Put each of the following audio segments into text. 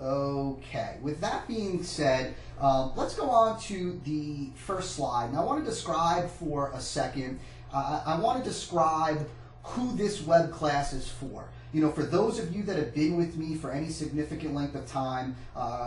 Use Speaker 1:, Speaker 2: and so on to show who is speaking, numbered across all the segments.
Speaker 1: Okay, with that being said, let's go on to the first slide. Now I want to describe for a second, I want to describe who this web class is for. You know, for those of you that have been with me for any significant length of time,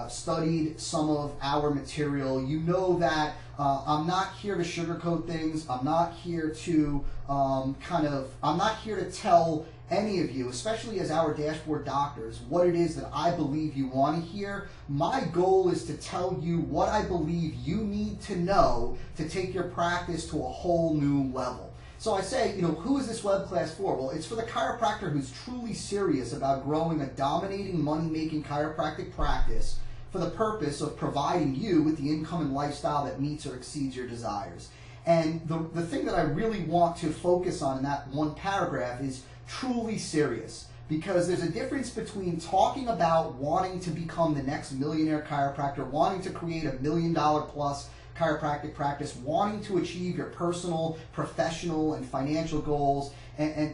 Speaker 1: studied some of our material, you know that I'm not here to sugarcoat things. I'm not here to I'm not here to tell any of you, especially as our dashboard doctors, what it is that I believe you want to hear. My goal is to tell you what I believe you need to know to take your practice to a whole new level. So I say, you know, who is this web class for? Well, it's for the chiropractor who's truly serious about growing a dominating money-making chiropractic practice for the purpose of providing you with the income and lifestyle that meets or exceeds your desires. And the thing that I really want to focus on in that one paragraph is truly serious, because there's a difference between talking about wanting to become the next millionaire chiropractor, wanting to create $1 million plus chiropractic practice, wanting to achieve your personal, professional, and financial goals, and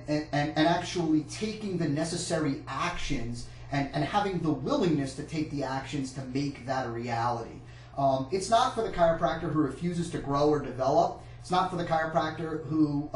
Speaker 1: actually taking the necessary actions and having the willingness to take the actions to make that a reality. It's not for the chiropractor who refuses to grow or develop. It's not for the chiropractor who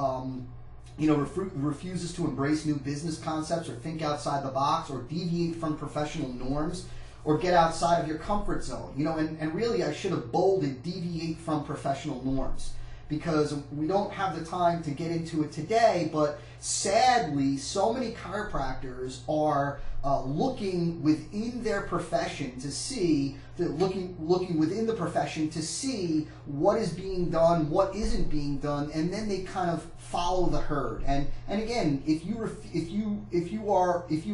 Speaker 1: refuses to embrace new business concepts or think outside the box or deviate from professional norms or get outside of your comfort zone. You know, and really I should have bolded deviate from professional norms, because we don't have the time to get into it today, but sadly so many chiropractors are looking within their profession to see, looking within the profession to see what is being done, what isn't being done, and then they kind of follow the herd. And again, if you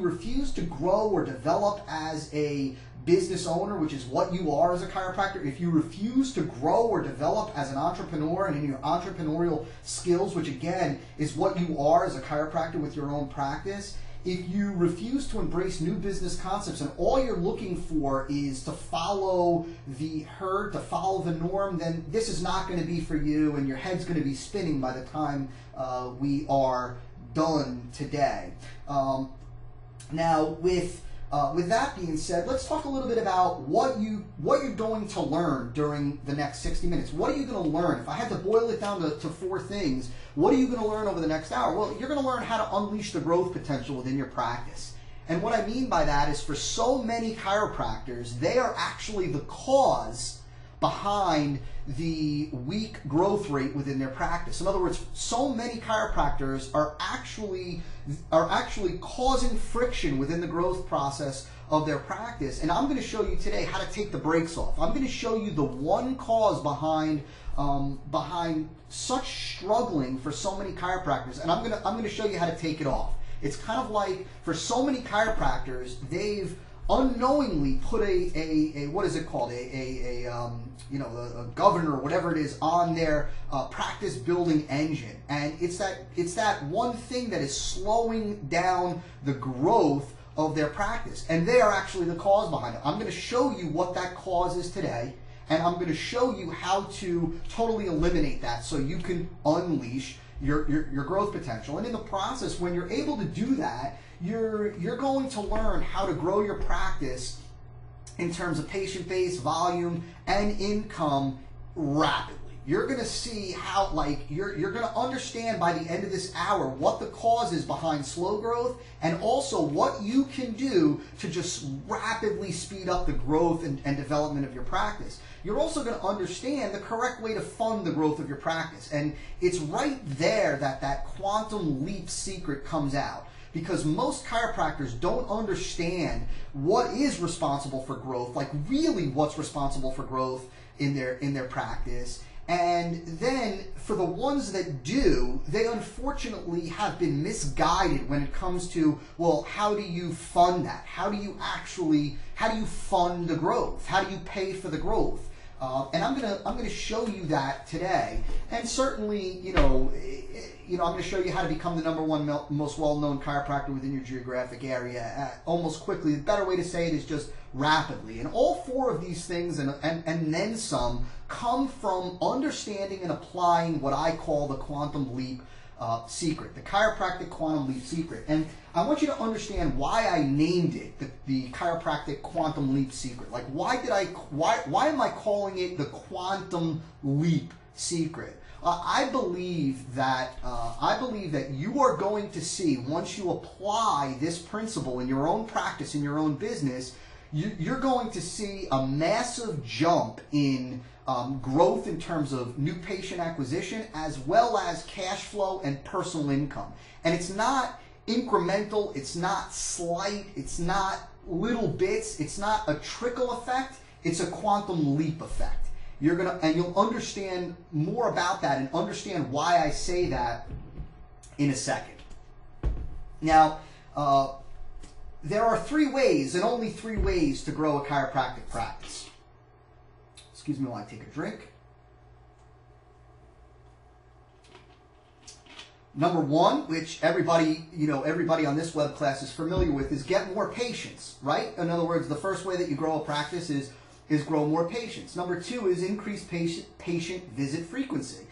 Speaker 1: refuse to grow or develop as a business owner, which is what you are as a chiropractor, if you refuse to grow or develop as an entrepreneur and in your entrepreneurial skills, which again is what you are as a chiropractor with your own practice, if you refuse to embrace new business concepts and all you're looking for is to follow the herd, to follow the norm, then this is not going to be for you, and your head's going to be spinning by the time we are done today. Now, with that being said, let's talk a little bit about what you're going to learn during the next 60 minutes. What are you going to learn? If I had to boil it down to 4 things, what are you going to learn over the next hour? Well, you're going to learn how to unleash the growth potential within your practice. And what I mean by that is, for so many chiropractors, they are actually the cause behind the weak growth rate within their practice. In other words, so many chiropractors are actually causing friction within the growth process of their practice. And I'm going to show you today how to take the brakes off. I'm going to show you the one cause behind such struggling for so many chiropractors, and I'm going to show you how to take it off. It's kind of like, for so many chiropractors, they've unknowingly put a what is it called, a governor or whatever it is on their practice building engine, and it's that one thing that is slowing down the growth of their practice, and they are actually the cause behind it. I'm going to show you what that cause is today, and I'm going to show you how to totally eliminate that so you can unleash your growth potential. And in the process, when you're able to do that, you're going to learn how to grow your practice in terms of patient base, volume, and income rapidly. You're going to see how, you're going to understand by the end of this hour what the cause is behind slow growth, and also what you can do to just rapidly speed up the growth and development of your practice. You're also going to understand the correct way to fund the growth of your practice. And it's right there that quantum leap secret comes out, because most chiropractors don't understand what is responsible for growth, like really what's responsible for growth in their practice. And then for the ones that do, they unfortunately have been misguided when it comes to, well, how do you fund that? How do you fund the growth? How do you pay for the growth? And I'm gonna show you that today. And certainly, I'm going to show you how to become the #1 most well-known chiropractor within your geographic area almost quickly. The better way to say it is just rapidly. And all 4 of these things and then some come from understanding and applying what I call the quantum leap secret, the chiropractic quantum leap secret. And I want you to understand why I named it the chiropractic quantum leap secret. Like, why am I calling it the quantum leap secret? I believe that you are going to see, once you apply this principle in your own practice, in your own business, you're going to see a massive jump in growth in terms of new patient acquisition, as well as cash flow and personal income. And it's not incremental, it's not slight, it's not little bits, it's not a trickle effect, it's a quantum leap effect. You'll understand more about that and understand why I say that in a second. Now, there are 3 ways, and only 3 ways, to grow a chiropractic practice. Excuse me while I take a drink. Number 1, which everybody on this web class is familiar with, is get more patients, right? In other words, the first way that you grow a practice is grow more patients. Number 2 is increase patient visit frequency.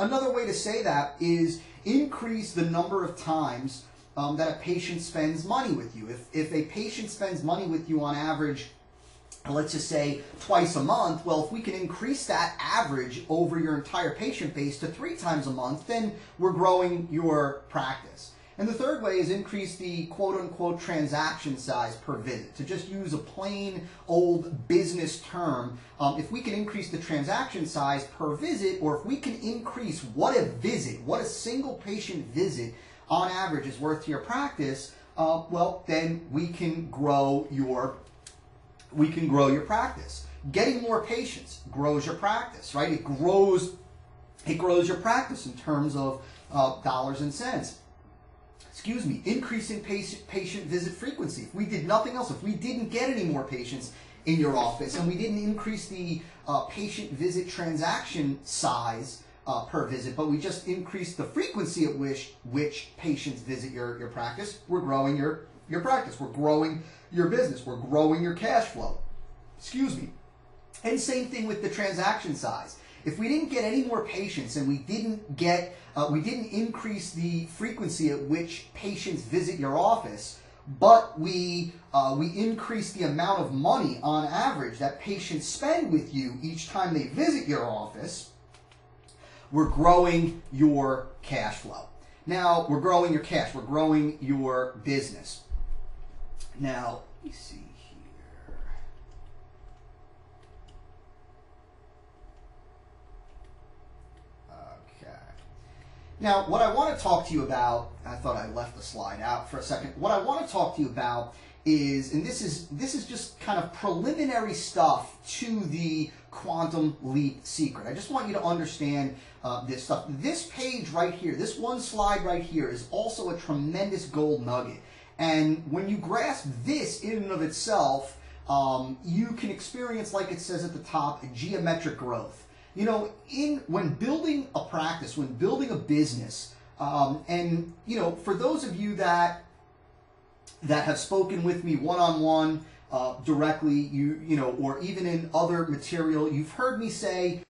Speaker 1: Another way to say that is increase the number of times that a patient spends money with you. If a patient spends money with you on average, let's just say twice a month, well, if we can increase that average over your entire patient base to 3 times a month, then we're growing your practice. And the third way is increase the quote-unquote transaction size per visit. To just use a plain old business term, if we can increase the transaction size per visit, or if we can increase what a single patient visit on average is worth to your practice, well, then we can grow your practice. Getting more patients grows your practice, right? It grows your practice in terms of dollars and cents. Excuse me, increasing patient visit frequency. If we did nothing else, if we didn't get any more patients in your office and we didn't increase the patient visit transaction size per visit, but we just increased the frequency at which patients visit your practice, we're growing your practice. We're growing your business. We're growing your cash flow. Excuse me. And same thing with the transaction size. If we didn't get any more patients and we didn't increase the frequency at which patients visit your office, but we increase the amount of money on average that patients spend with you each time they visit your office, we're growing your cash flow. Now, we're growing your cash. We're growing your business. Now, let me see. Now, what I want to talk to you about, I thought I left the slide out for a second. What I want to talk to you about is, and this is just kind of preliminary stuff to the quantum leap secret. I just want you to understand this stuff. This page right here, this one slide right here, is also a tremendous gold nugget. And when you grasp this in and of itself, you can experience, like it says at the top, geometric growth. You know, when building a practice, when building a business, and you know, for those of you that have spoken with me one-on-one, directly, you know, or even in other material, you've heard me say